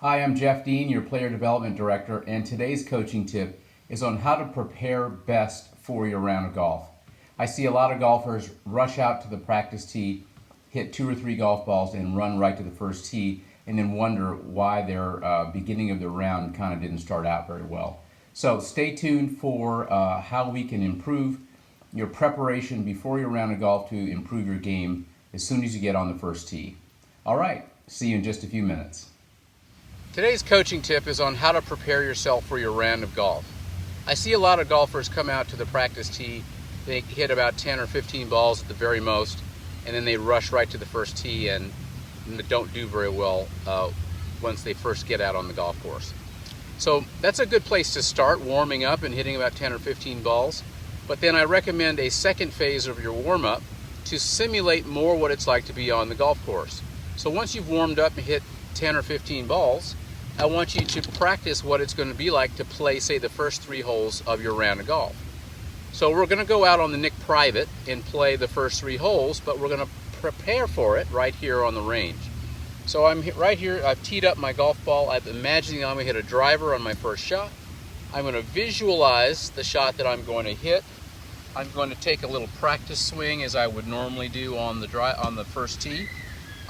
Hi, I'm Geoff Dean, your Player Development Director, and today's coaching tip is on how to prepare best for your round of golf. I see a lot of golfers rush out to the practice tee, hit 2 or 3 golf balls, and run right to the first tee, and then wonder why their beginning of the round kind of didn't start out very well. So stay tuned for how we can improve your preparation before your round of golf to improve your game as soon as you get on the first tee. All right, see you in just a few minutes. Today's coaching tip is on how to prepare yourself for your round of golf. I see a lot of golfers come out to the practice tee, they hit about 10 or 15 balls at the very most, and then they rush right to the first tee and don't do very well once they first get out on the golf course. So that's a good place to start, warming up and hitting about 10 or 15 balls. But then I recommend a second phase of your warm-up to simulate more what it's like to be on the golf course. So once you've warmed up and hit 10 or 15 balls, I want you to practice what it's going to be like to play, say, the first 3 holes of your round of golf. So we're going to go out on the Nick Private and play the first 3 holes, but we're going to prepare for it right here on the range. So I'm right here, I've teed up my golf ball. I'm imagining I'm going to hit a driver on my first shot. I'm going to visualize the shot that I'm going to hit. I'm going to take a little practice swing as I would normally do on the first tee.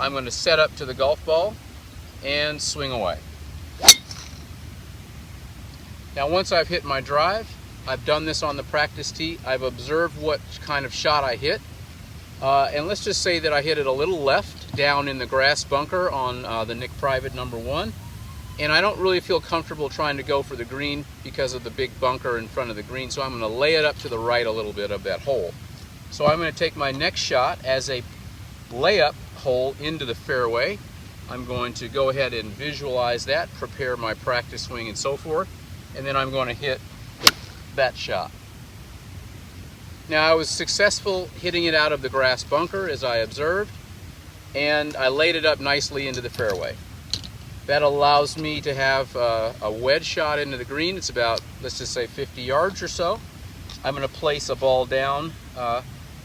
I'm going to set up to the golf ball and swing away. Now once I've hit my drive, I've done this on the practice tee, I've observed what kind of shot I hit, and let's just say that I hit it a little left down in the grass bunker on the Nick Private number 1, and I don't really feel comfortable trying to go for the green because of the big bunker in front of the green, so I'm going to lay it up to the right a little bit of that hole. So I'm going to take my next shot as a layup hole into the fairway. I'm going to go ahead and visualize that, prepare my practice swing and so forth, and then I'm going to hit that shot. Now I was successful hitting it out of the grass bunker as I observed, and I laid it up nicely into the fairway. That allows me to have a wedge shot into the green. It's about, let's just say, 50 yards or so. I'm going to place a ball down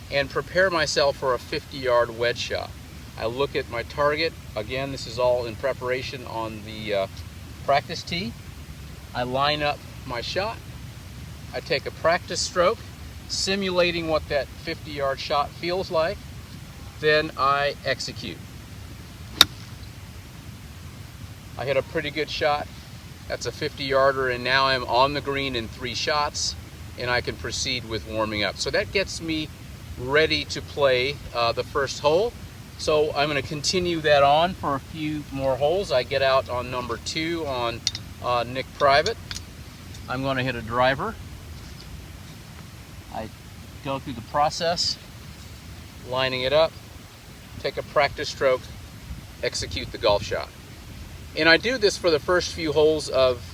and prepare myself for a 50-yard wedge shot. I look at my target. Again, this is all in preparation on the practice tee. I line up my shot. I take a practice stroke, simulating what that 50-yard shot feels like. Then I execute. I hit a pretty good shot. That's a 50-yarder, and now I'm on the green in 3 shots, and I can proceed with warming up. So that gets me ready to play the first hole. So I'm going to continue that on for a few more holes. I get out on number 2 on Nick Private. I'm going to hit a driver. I go through the process, lining it up, take a practice stroke, execute the golf shot. And I do this for the first few holes of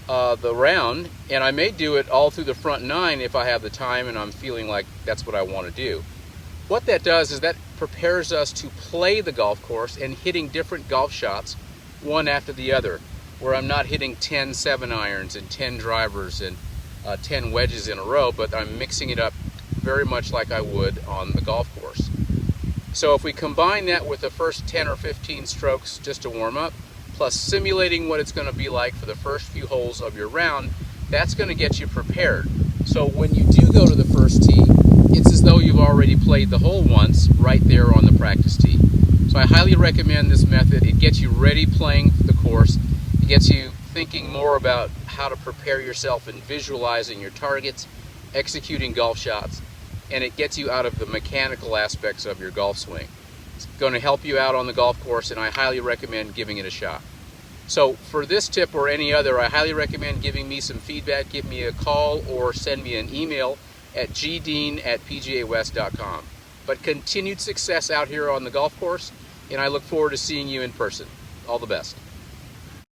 the round, and I may do it all through the front 9 if I have the time and I'm feeling like that's what I want to do. What that does is that prepares us to play the golf course and hitting different golf shots one after the other, where I'm not hitting 10 7-irons and 10 drivers and 10 wedges in a row, but I'm mixing it up very much like I would on the golf course. So if we combine that with the first 10 or 15 strokes just to warm up, plus simulating what it's going to be like for the first few holes of your round, that's going to get you prepared. So when you do go to the first tee, it's as though you've already played the hole once right there on the practice tee. So I highly recommend this method. It gets you ready playing the course. It gets you thinking more about how to prepare yourself and visualizing your targets, executing golf shots, and it gets you out of the mechanical aspects of your golf swing. It's going to help you out on the golf course, and I highly recommend giving it a shot. So for this tip or any other, I highly recommend giving me some feedback. Give me a call or send me an email at gdean@pgawest.com. But continued success out here on the golf course, and I look forward to seeing you in person. All the best.